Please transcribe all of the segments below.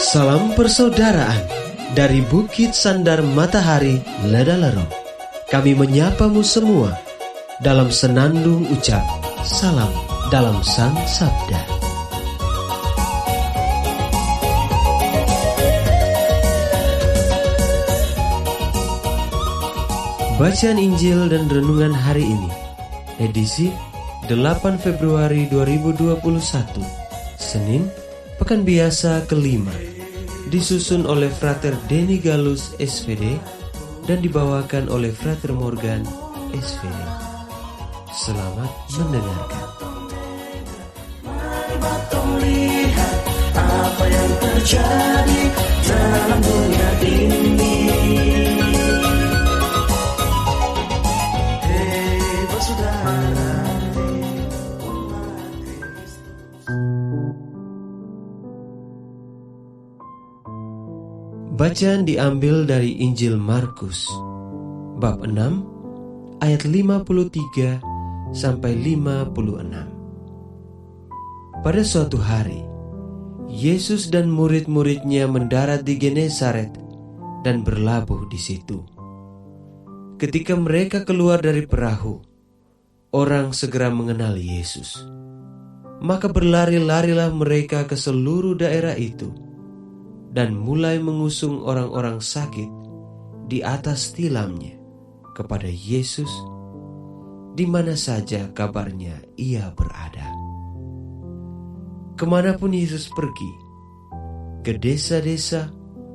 Salam persaudaraan dari Bukit Sandar Matahari Ledalero. Kami menyapamu semua dalam senandung ucap salam dalam Sang Sabda. Bacaan Injil dan Renungan hari ini, edisi 8 Februari 2021, Senin, Pekan Biasa kelima, disusun oleh Frater Denny Galus SPD dan dibawakan oleh Frater Morgan SPD. Selamat mendengarkan. Mari kita lihat apa yang terjadi dalam dunia ini. Hei bersaudara, umat Kristus. Bacaan diambil dari Injil Markus, bab 6, ayat 53 sampai 56. Pada suatu hari, Yesus dan murid-muridnya mendarat di Genesaret dan berlabuh di situ. Ketika mereka keluar dari perahu, orang segera mengenal Yesus. Maka berlari-larilah mereka ke seluruh daerah itu dan mulai mengusung orang-orang sakit di atas tilamnya kepada Yesus di mana saja kabarnya ia berada. Kemanapun Yesus pergi, ke desa-desa,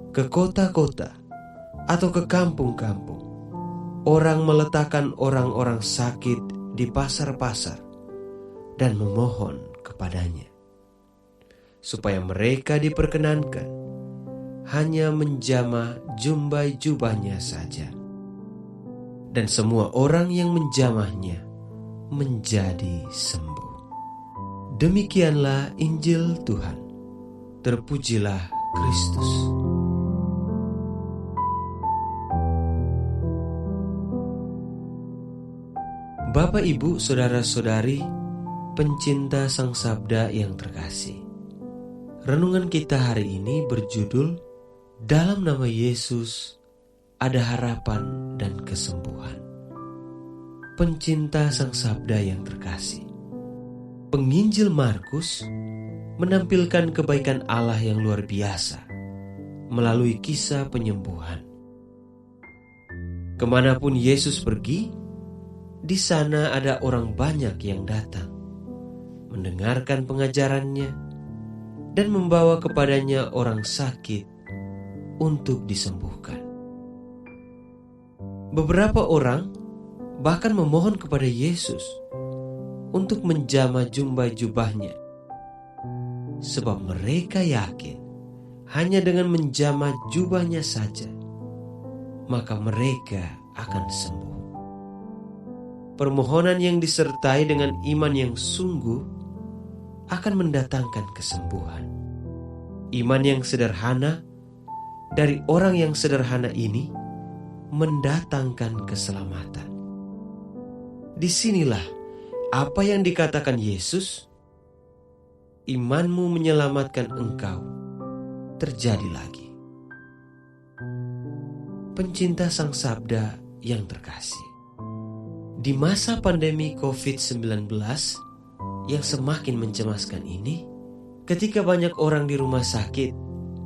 ke kota-kota, atau ke kampung-kampung, orang meletakkan orang-orang sakit di pasar-pasar dan memohon kepadanya, supaya mereka diperkenankan hanya menjamah jumbai jubahnya saja. Dan semua orang yang menjamahnya menjadi sembuh. Demikianlah Injil Tuhan. Terpujilah Kristus. Bapak, Ibu, saudara-saudari, pencinta Sang Sabda yang terkasih. Renungan kita hari ini berjudul Dalam Nama Yesus Ada Harapan dan Kesembuhan. Pencinta Sang Sabda yang terkasih, Penginjil Markus menampilkan kebaikan Allah yang luar biasa melalui kisah penyembuhan. Kemanapun Yesus pergi, di sana ada orang banyak yang datang, mendengarkan pengajarannya, dan membawa kepadanya orang sakit untuk disembuhkan. Beberapa orang bahkan memohon kepada Yesus untuk menjamah jumbai jubahnya, sebab mereka yakin hanya dengan menjamah jubahnya saja, maka mereka akan sembuh. Permohonan yang disertai dengan iman yang sungguh akan mendatangkan kesembuhan. Iman yang sederhana dari orang yang sederhana ini mendatangkan keselamatan. Disinilah apa yang dikatakan Yesus, imanmu menyelamatkan engkau, terjadi lagi. Pencinta Sang Sabda yang terkasih, di masa pandemi COVID-19 yang semakin mencemaskan ini, ketika banyak orang di rumah sakit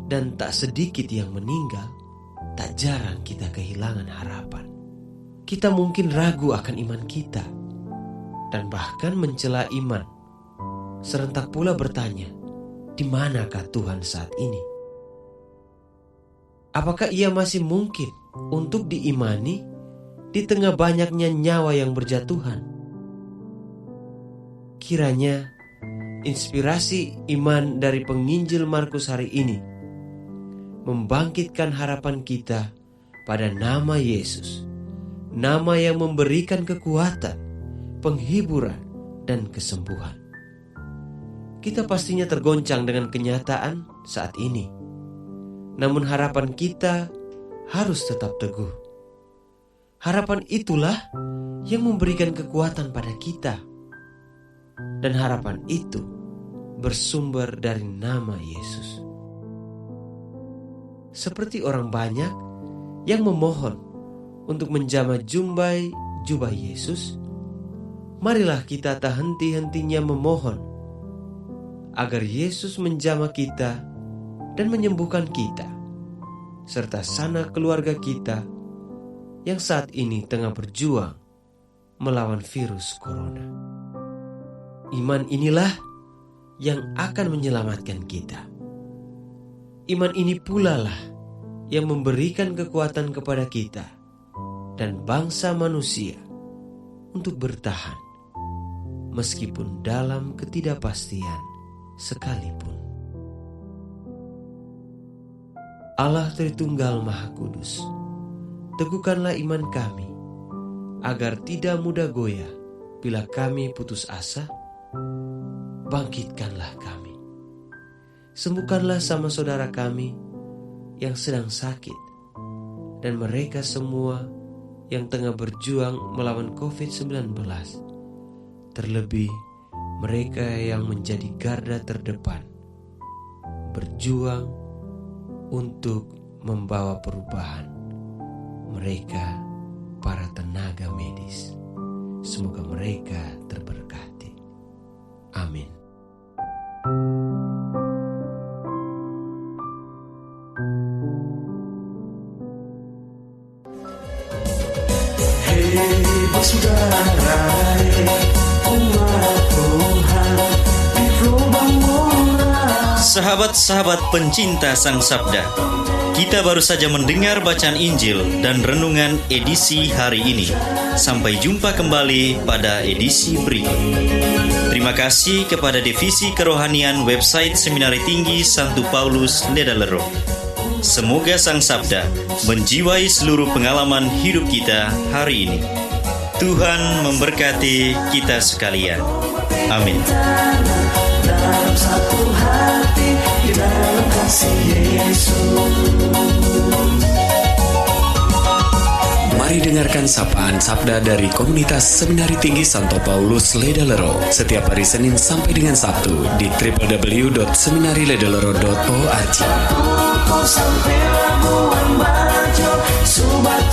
dan tak sedikit yang meninggal, tak jarang kita kehilangan harapan. Kita mungkin ragu akan iman kita dan bahkan mencela iman. Serentak pula bertanya, di manakah Tuhan saat ini? Apakah ia masih mungkin untuk diimani di tengah banyaknya nyawa yang berjatuhan? Kiranya inspirasi iman dari penginjil Markus hari ini membangkitkan harapan kita pada nama Yesus, nama yang memberikan kekuatan, penghiburan, dan kesembuhan. Kita pastinya tergoncang dengan kenyataan saat ini, namun harapan kita harus tetap teguh. Harapan itulah yang memberikan kekuatan pada kita, dan harapan itu bersumber dari nama Yesus. seperti orang banyak yang memohon untuk menjamah jubah Yesus, marilah kita tak henti-hentinya memohon agar Yesus menjamah kita dan menyembuhkan kita, serta sanak keluarga kita yang saat ini tengah berjuang melawan virus corona. Iman inilah yang akan menyelamatkan kita. Iman ini pula lah yang memberikan kekuatan kepada kita dan bangsa manusia untuk bertahan meskipun dalam ketidakpastian sekalipun. Allah Tritunggal Maha Kudus, teguhkanlah iman kami agar tidak mudah goyah bila kami putus asa. Bangkitkanlah kami, sembuhkanlah sama saudara kami yang sedang sakit dan mereka semua yang tengah berjuang melawan COVID-19, terlebih mereka yang menjadi garda terdepan berjuang untuk membawa perubahan. Mereka para tenaga medis, semoga mereka terberkati. Amin. Hei bersaudara, umat Tuhan di lubang murah. Sahabat-sahabat pencinta Sang Sabda, kita baru saja mendengar bacaan Injil dan renungan edisi hari ini. Sampai jumpa kembali pada edisi berikut. Terima kasih kepada Divisi Kerohanian website Seminari Tinggi Santo Paulus Ledalero. Semoga Sang Sabda menjiwai seluruh pengalaman hidup kita hari ini. Tuhan memberkati kita sekalian. Amin. Dalam satu hati, di dalam kasih Yesus. Mari dengarkan sapaan sabda dari Komunitas Seminari Tinggi Santo Paulus Ledalero setiap hari Senin sampai dengan Sabtu di www.seminariledalero.org. Sampai Labuan Bajo, Subat